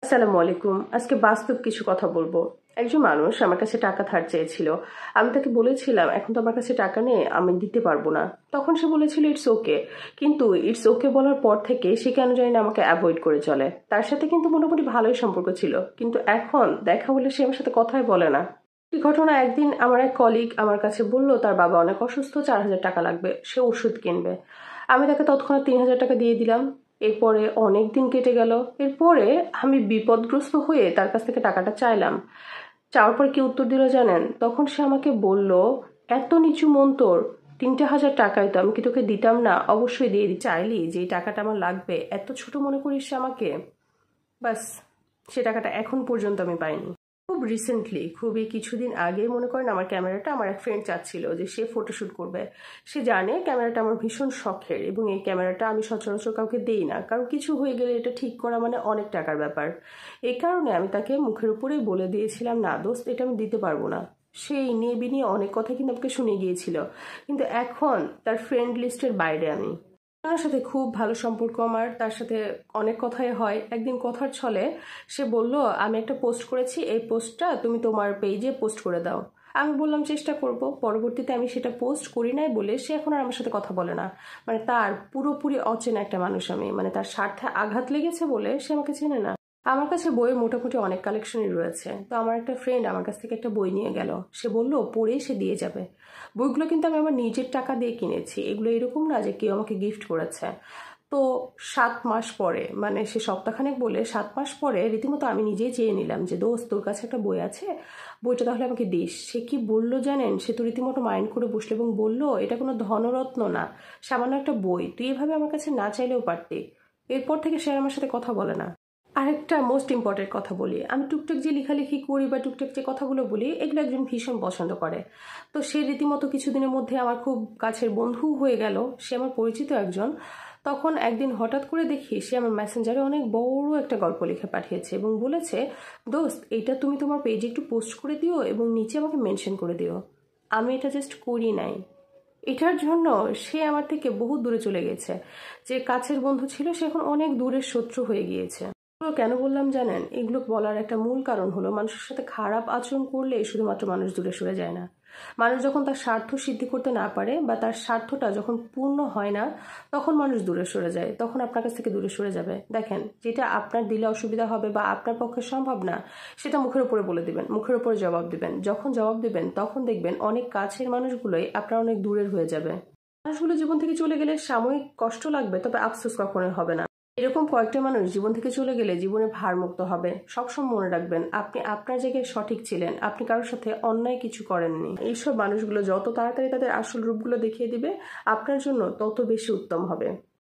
আসসালামু আলাইকুম। আজকে বাস্তব কিছু কথা বলবো। একজন মানুষ আমার কাছে টাকা ধার চেয়েছিল। আমি তাকে বলেছিলাম এখন তো আমার কাছে টাকা নেই, আমি দিতে পারবো না। তখন সে বলেছিল ইটস ওকে। কিন্তু ইটস ওকে বলার পর থেকে সে কেন জানি না আমাকে অ্যাভয়েড করে চলে। তার সাথে কিন্তু মোটামুটি ভালোই সম্পর্ক ছিল, কিন্তু এখন দেখা হলে সে আমার সাথে কথাই বলে না। এই ঘটনা একদিন আমার এক কলিগ আমার কাছে বলল তার বাবা অনেক অসুস্থ, 4,000 টাকা লাগবে, সে ওষুধ কিনবে। আমি তাকে তৎক্ষণাৎ 3,000 টাকা দিয়ে দিলাম। এরপরে অনেক দিন কেটে গেল। এরপরে আমি বিপদগ্রস্ত হয়ে তার কাছ থেকে টাকাটা চাইলাম। চাওয়ার পর কি উত্তর দিল জানেন? তখন সে আমাকে বলল, এত নিচু মন তোর, 3,000 টাকাই তো, আমি কি তোকে দিতাম না? অবশ্যই দিয়ে দিই, চাইলি যে এই টাকাটা আমার লাগবে, এত ছোট মনে করিস আমাকে। বাস, সে টাকাটা এখন পর্যন্ত আমি পাইনি। খুব রিসেন্টলি, খুবই কিছুদিন আগে মনে করেন আমার ক্যামেরাটা আমার এক ফ্রেন্ড চাচ্ছিল যে সে ফটোশ্যুট করবে। সে জানে ক্যামেরাটা আমার ভীষণ শখের এবং এই ক্যামেরাটা আমি সচরাচর কাউকে দেই না, কারণ কিছু হয়ে গেলে এটা ঠিক করা মানে অনেক টাকার ব্যাপার। এই কারণে আমি তাকে মুখের উপরেই বলে দিয়েছিলাম, না দোস্ত, এটা আমি দিতে পারবো না। সেই নিয়ে বিনিয়ে অনেক কথা কিন্তু আমাকে শুনে গিয়েছিল, কিন্তু এখন তার ফ্রেন্ড লিস্টের বাইরে আমি। তার সাথে খুব ভালো সম্পর্ক আমার, তার সাথে অনেক কথাই হয়। একদিন কথার ছলে সে বলল, আমি একটা পোস্ট করেছি, এই পোস্টটা তুমি তোমার পেজে পোস্ট করে দাও। আমি বললাম চেষ্টা করব। পরবর্তীতে আমি সেটা পোস্ট করি নাই বলে সে এখন আর আমার সাথে কথা বলে না। মানে তার পুরোপুরি অচেনা একটা মানুষ আমি, মানে তার স্বার্থে আঘাত লেগেছে বলে সে আমাকে চেনে না। আমার কাছে বইয়ের মোটামুটি অনেক কালেকশনই রয়েছে। তো আমার একটা ফ্রেন্ড আমার কাছ থেকে একটা বই নিয়ে গেল। সে বলল পড়ে সে দিয়ে যাবে। বইগুলো কিন্তু আমি আমার নিজের টাকা দিয়ে কিনেছি, এগুলো এরকম না যে কেউ আমাকে গিফট করেছে। তো 7 মাস পরে, মানে সে সপ্তাহখানেক বলে 7 মাস পরে রীতিমতো আমি নিজেই চেয়ে নিলাম যে দোস্ত, তোর কাছে একটা বই আছে, বইটা তাহলে আমাকে দিস। সে কি বললো জানেন? সে তো রীতিমতো মাইন্ড করে বসলো এবং বলল, এটা কোনো ধনরত্ন না, সামান্য একটা বই, তুই এভাবে আমার কাছে না চাইলেও পারতি। এরপর থেকে সে আর আমার সাথে কথা বলে না। আরেকটা মোস্ট ইম্পর্টেন্ট কথা বলি, আমি টুকটাক যে লেখালেখি করি বা টুকটাক যে কথাগুলো বলি, এগুলো একজন ভীষণ পছন্দ করে। তো সে রীতিমতো কিছুদিনের মধ্যে আমার খুব কাছের বন্ধু হয়ে গেল, সে আমার পরিচিত একজন। তখন একদিন হঠাৎ করে দেখি সে আমার মেসেঞ্জারে অনেক বড় একটা গল্প লিখে পাঠিয়েছে এবং বলেছে, দোস্ত, এইটা তুমি তোমার পেজে একটু পোস্ট করে দিও এবং নিচে আমাকে মেনশন করে দিও। আমি এটা জাস্ট করি নাই। এটার জন্য সে আমার থেকে বহু দূরে চলে গেছে। যে কাছের বন্ধু ছিল সে এখন অনেক দূরের শত্রু হয়ে গিয়েছে। এগুলো কেন বললাম জানেন? এগুলো বলার একটা মূল কারণ হলো, মানুষের সাথে খারাপ আচরণ করলে শুধুমাত্র মানুষ দূরে সরে যায় না। মানুষ যখন তার স্বার্থ সিদ্ধি করতে না পারে বা তার স্বার্থটা যখন পূর্ণ হয় না, তখন মানুষ দূরে সরে যায়, তখন আপনার কাছ থেকে দূরে সরে যাবে। দেখেন, যেটা আপনার দিলে অসুবিধা হবে বা আপনার পক্ষে সম্ভব না, সেটা মুখের উপরে বলে দিবেন, মুখের উপরে জবাব দিবেন। যখন জবাব দিবেন তখন দেখবেন অনেক কাছের মানুষগুলোই আপনার অনেক দূরের হয়ে যাবে। মানুষগুলো জীবন থেকে চলে গেলে সাময়িক কষ্ট লাগবে, তবে আফসোস কখনোই হবে না। এরকম কয়েকটা মানুষ জীবন থেকে চলে গেলে জীবনে ভারমুক্ত হবে। সবসময় মনে রাখবেন, আপনি আপনার জায়গায় সঠিক ছিলেন, আপনি কারোর সাথে অন্যায় কিছু করেননি। এইসব মানুষগুলো যত তাড়াতাড়ি তাদের আসল রূপগুলো দেখিয়ে দিবে, আপনার জন্য তত বেশি উত্তম হবে।